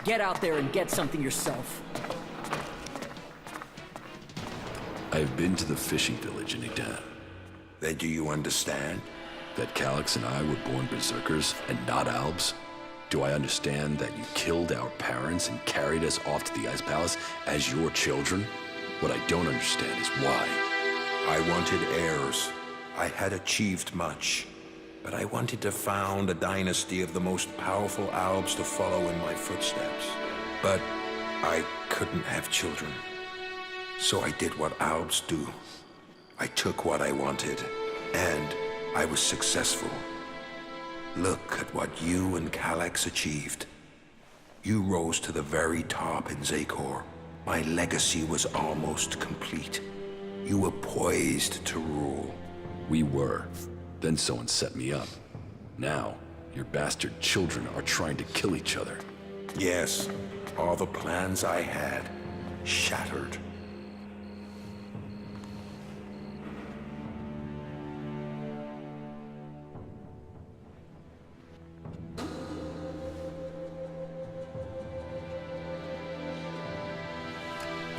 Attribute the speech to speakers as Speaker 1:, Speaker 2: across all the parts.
Speaker 1: Get out there and get something yourself.
Speaker 2: I've been to the fishing village in Edan.
Speaker 3: Then do you understand?
Speaker 2: That Calyx and I were born berserkers and not Albs? Do I understand that you killed our parents and carried us off to the Ice Palace as your children? What I don't understand is why.
Speaker 3: I wanted heirs. I had achieved much. But I wanted to found a dynasty of the most powerful Albs to follow in my footsteps. But I couldn't have children. So I did what Albs do. I took what I wanted, and I was successful. Look at what you and Calyx achieved. You rose to the very top in Zakor. My legacy was almost complete. You were poised to rule.
Speaker 2: We were. Then someone set me up. Now, your bastard children are trying to kill each other.
Speaker 3: Yes, all the plans I had shattered.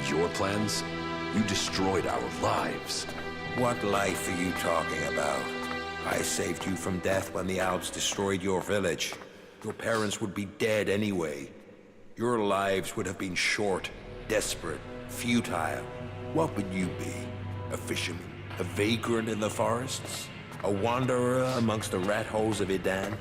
Speaker 2: Your plans? You destroyed our lives.
Speaker 3: What life are you talking about? I saved you from death when the Alps destroyed your village. Your parents would be dead anyway. Your lives would have been short, desperate, futile. What would you be? A fisherman? A vagrant in the forests? A wanderer amongst the rat holes of Edan?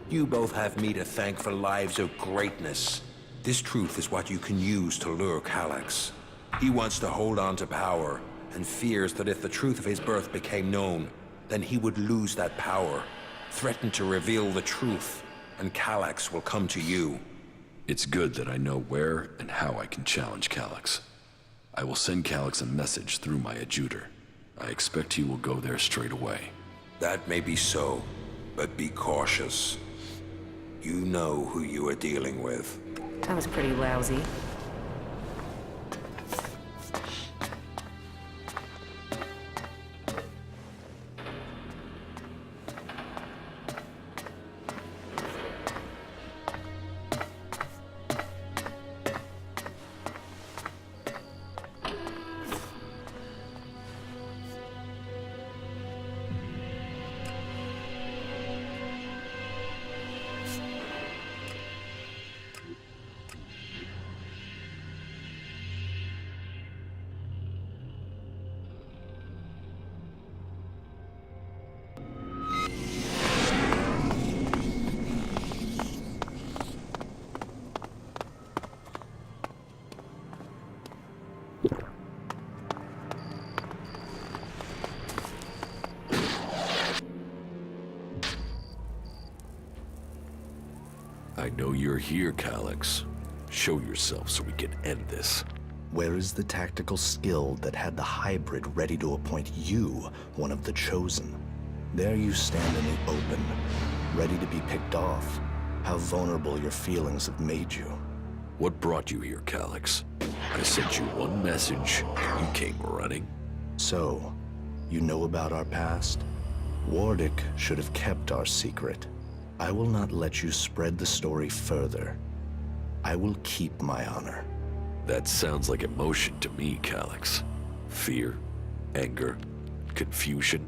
Speaker 3: You both have me to thank for lives of greatness. This truth is what you can use to lure Calyx. He wants to hold on to power, and fears that if the truth of his birth became known, then he would lose that power, threaten to reveal the truth, and Calyx will come to you.
Speaker 2: It's good that I know where and how I can challenge Calyx. I will send Calyx a message through my adjutor. I expect he will go there straight away.
Speaker 3: That may be so, but be cautious. You know who you are dealing with.
Speaker 4: That was pretty lousy.
Speaker 2: I know you're here, Calyx. Show yourself so we can end this.
Speaker 5: Where is the tactical skill that had the hybrid ready to appoint you one of the chosen? There you stand in the open, ready to be picked off. How vulnerable your feelings have made you.
Speaker 2: What brought you here, Calyx? I sent you one message, and you came running.
Speaker 5: So, you know about our past? Wardic should have kept our secret. I will not let you spread the story further. I will keep my honor.
Speaker 2: That sounds like emotion to me, Calyx. Fear, anger, confusion.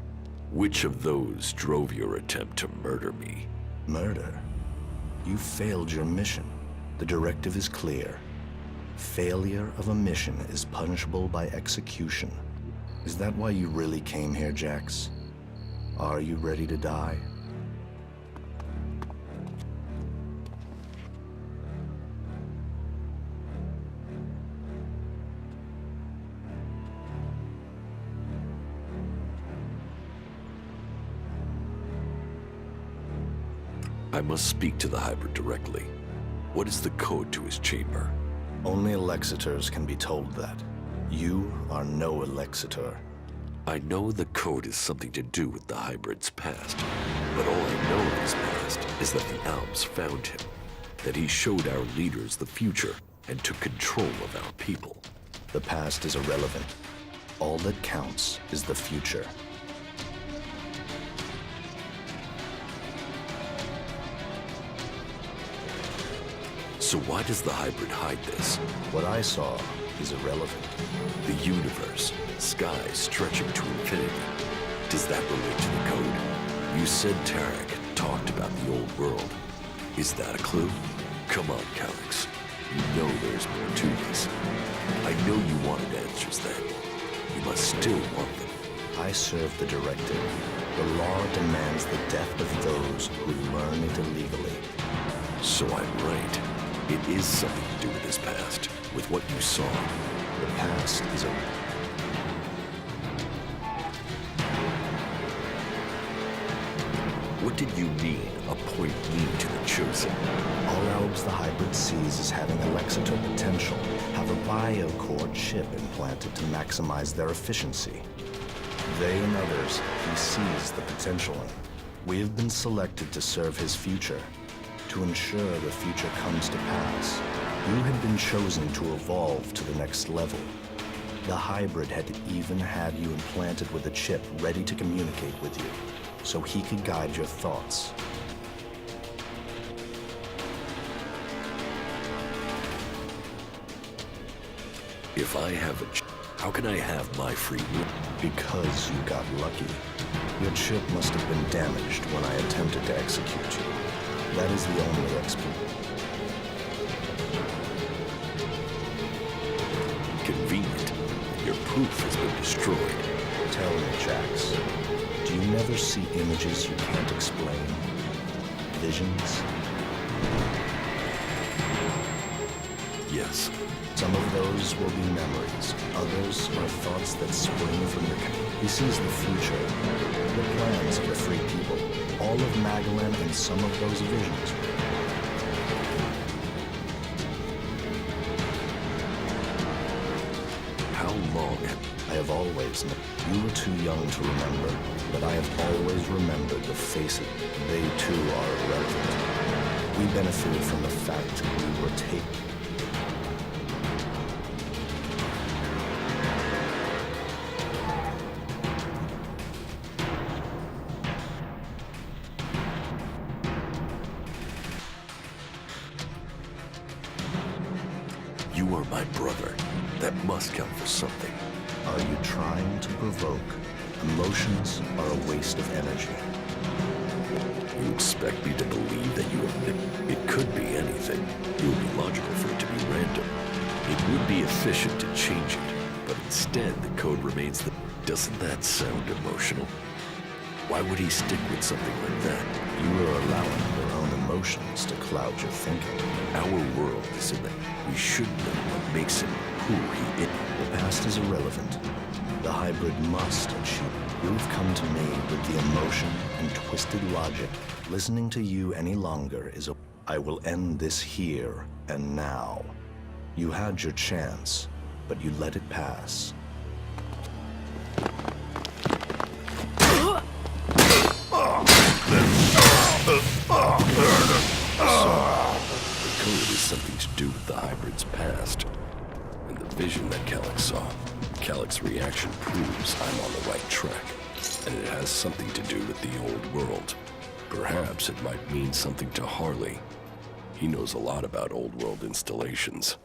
Speaker 2: Which of those drove your attempt to murder me?
Speaker 5: Murder? You failed your mission. The directive is clear. Failure of a mission is punishable by execution. Is that why you really came here, Jax? Are you ready to die?
Speaker 2: I must speak to the hybrid directly. What is the code to his chamber?
Speaker 5: Only Alexitors can be told that. You are no Alexitor.
Speaker 2: I know the code is something to do with the hybrid's past, but all I know of his past is that the Alps found him, that he showed our leaders the future and took control of our people.
Speaker 5: The past is irrelevant. All that counts is the future.
Speaker 2: So why does the hybrid hide this?
Speaker 5: What I saw is irrelevant.
Speaker 2: The universe, sky stretching to infinity. Does that relate to the code? You said Tarek talked about the old world. Is that a clue? Come on, Alex. You know there's more to this. I know you wanted answers then. You must still want them.
Speaker 5: I serve the directive. The law demands the death of those who learn it illegally.
Speaker 2: So I'm right. It is something to do with his past, with what you saw.
Speaker 5: The past is a...
Speaker 2: What did you mean, appoint me to the Chosen?
Speaker 5: All elves the hybrid sees as having Alexator potential have a biocore chip implanted to maximize their efficiency. They and others he sees the potential in. We have been selected to serve his future, to ensure the future comes to pass. You had been chosen to evolve to the next level. The hybrid had even had you implanted with a chip ready to communicate with you, so he could guide your thoughts.
Speaker 2: If I have a how can I have my free will?
Speaker 5: Because you got lucky. Your chip must have been damaged when I attempted to execute you. That is the only explanation.
Speaker 2: Convenient. Your proof has been destroyed.
Speaker 5: Tell me, Jax, do you never see images you can't explain? Visions?
Speaker 2: Yes.
Speaker 5: Some of those will be memories. Others are thoughts that spring from your... He sees the future, the plans of the free people, all of Magdalene and some of those visions.
Speaker 2: How long?
Speaker 5: I have always known. You were too young to remember, but I have always remembered the faces. They too are irrelevant. We benefited from the fact we were taken.
Speaker 2: You are my brother. That must count for something.
Speaker 5: Are you trying to provoke? Emotions are a waste of energy.
Speaker 2: You expect me to believe that you have... It could be anything. It would be logical for it to be random. It would be efficient to change it, but instead the code remains the... Doesn't that sound emotional? Why would he stick with something like that?
Speaker 5: You are allowing your own emotions to cloud your thinking.
Speaker 2: Our world is in that we should know what makes him who he is.
Speaker 5: The past is irrelevant. The hybrid must achieve. You've come to me with the emotion and twisted logic. Listening to you any longer is a... I will end this here and now. You had your chance, but you let it pass.
Speaker 2: The code is something to do with the hybrid's past. And the vision that Elex saw. Alex's reaction proves I'm on the right track. And it has something to do with the old world. Perhaps it might mean something to Harley. He knows a lot about old world installations.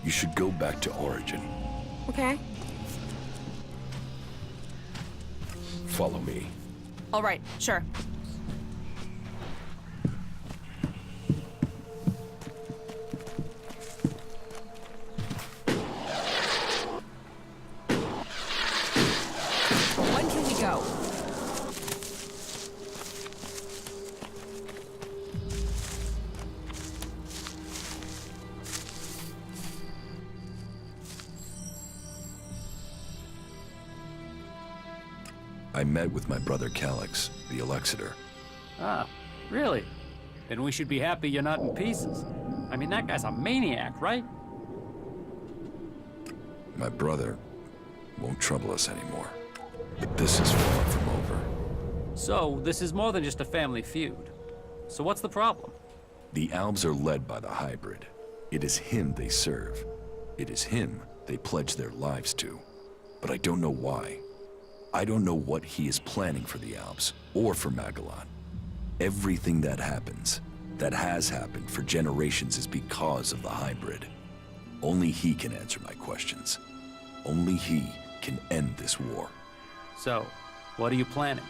Speaker 2: You should go back to Origin.
Speaker 4: Okay.
Speaker 2: Follow me.
Speaker 4: All right, sure.
Speaker 2: I met with my brother Elex, the Elexitor.
Speaker 4: Ah, really? Then we should be happy you're not in pieces. I mean, that guy's a maniac, right?
Speaker 2: My brother won't trouble us anymore. But this is far from over.
Speaker 4: So, this is more than just a family feud. So what's the problem?
Speaker 2: The Albs are led by the hybrid. It is him they serve. It is him they pledge their lives to. But I don't know why. I don't know what he is planning for the Albs, or for Magellan. Everything that happens, that has happened for generations, is because of the hybrid. Only he can answer my questions. Only he can end this war.
Speaker 4: So, what are you planning?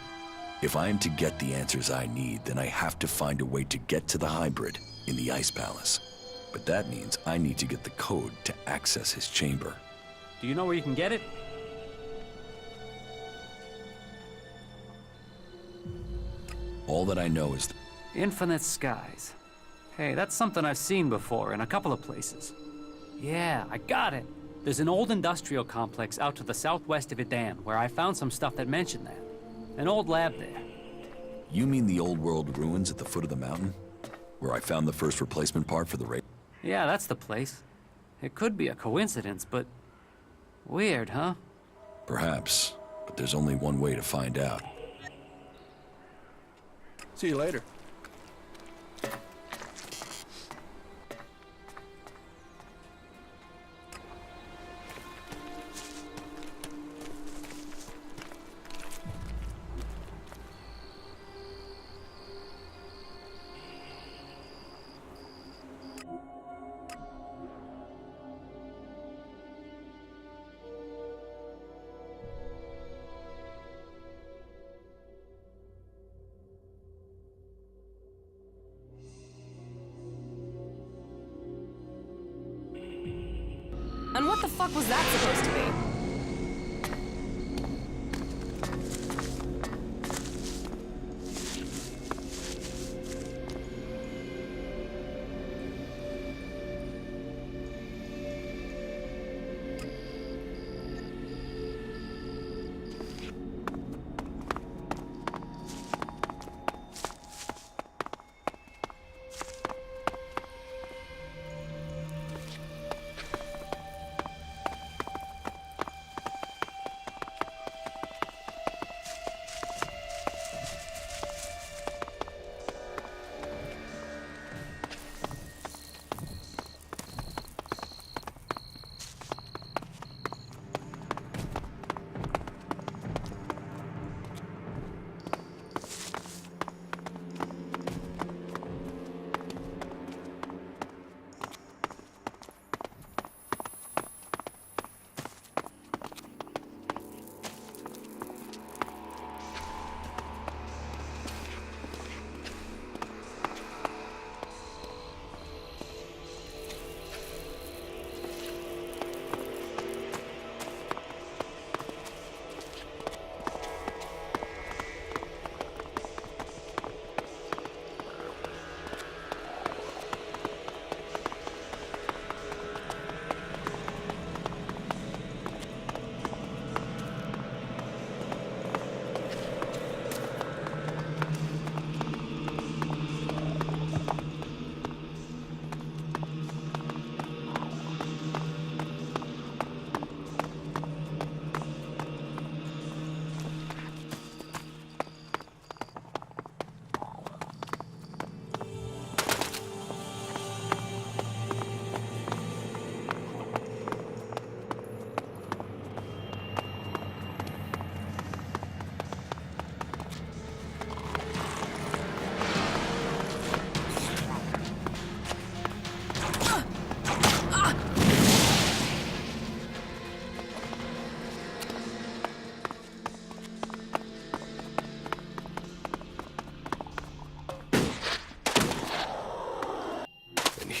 Speaker 2: If I am to get the answers I need, then I have to find a way to get to the hybrid in the Ice Palace. But that means I need to get the code to access his chamber.
Speaker 4: Do you know where you can get it?
Speaker 2: All that I know is
Speaker 4: Infinite skies. Hey, that's something I've seen before in a couple of places. Yeah, I got it. There's an old industrial complex out to the southwest of Idan where I found some stuff that mentioned that. An old lab there.
Speaker 2: You mean the old world ruins at the foot of the mountain? Where I found the first replacement part for the race?
Speaker 4: Yeah, that's the place. It could be a coincidence, but... weird, huh?
Speaker 2: Perhaps, but there's only one way to find out.
Speaker 6: See you later.
Speaker 7: And what the fuck was that supposed to be?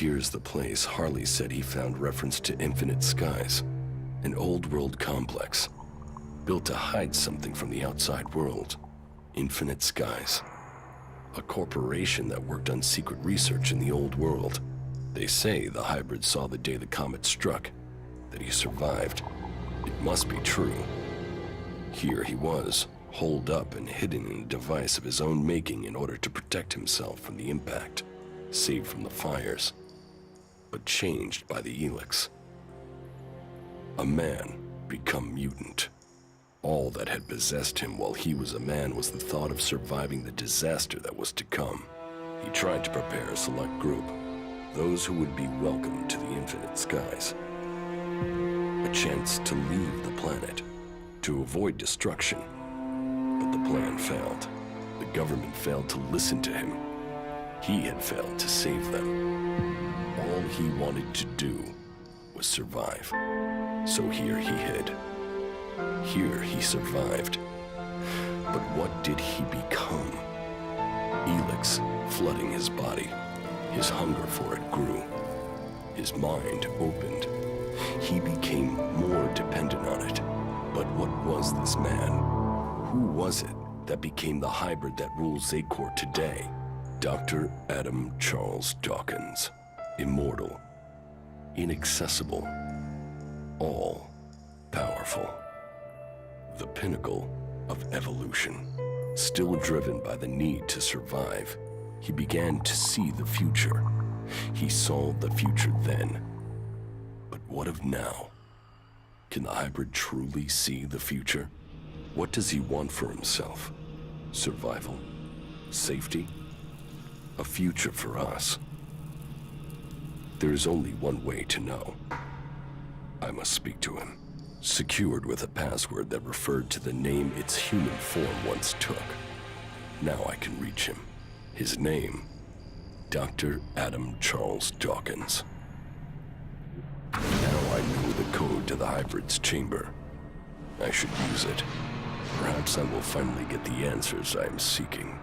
Speaker 2: Here's the place Harley said he found reference to Infinite Skies, an old world complex, built to hide something from the outside world. Infinite Skies, a corporation that worked on secret research in the old world. They say the hybrid saw the day the comet struck, that he survived. It must be true. Here he was, holed up and hidden in a device of his own making in order to protect himself from the impact, saved from the fires, but changed by the Elex. A man become mutant. All that had possessed him while he was a man was the thought of surviving the disaster that was to come. He tried to prepare a select group, those who would be welcomed to the infinite skies. A chance to leave the planet, to avoid destruction. But the plan failed. The government failed to listen to him. He had failed to save them. All he wanted to do was survive. So here he hid. Here he survived. But what did he become? Elex flooding his body. His hunger for it grew. His mind opened. He became more dependent on it. But what was this man? Who was it that became the hybrid that rules Zakor today? Dr. Adam Charles Dawkins. Immortal. Inaccessible. All-powerful. The pinnacle of evolution. Still driven by the need to survive, he began to see the future. He saw the future then. But what of now? Can the hybrid truly see the future? What does he want for himself? Survival? Safety? A future for us? There is only one way to know. I must speak to him. Secured with a password that referred to the name its human form once took. Now I can reach him. His name, Dr. Adam Charles Dawkins. Now I know the code to the hybrid's chamber. I should use it. Perhaps I will finally get the answers I am seeking.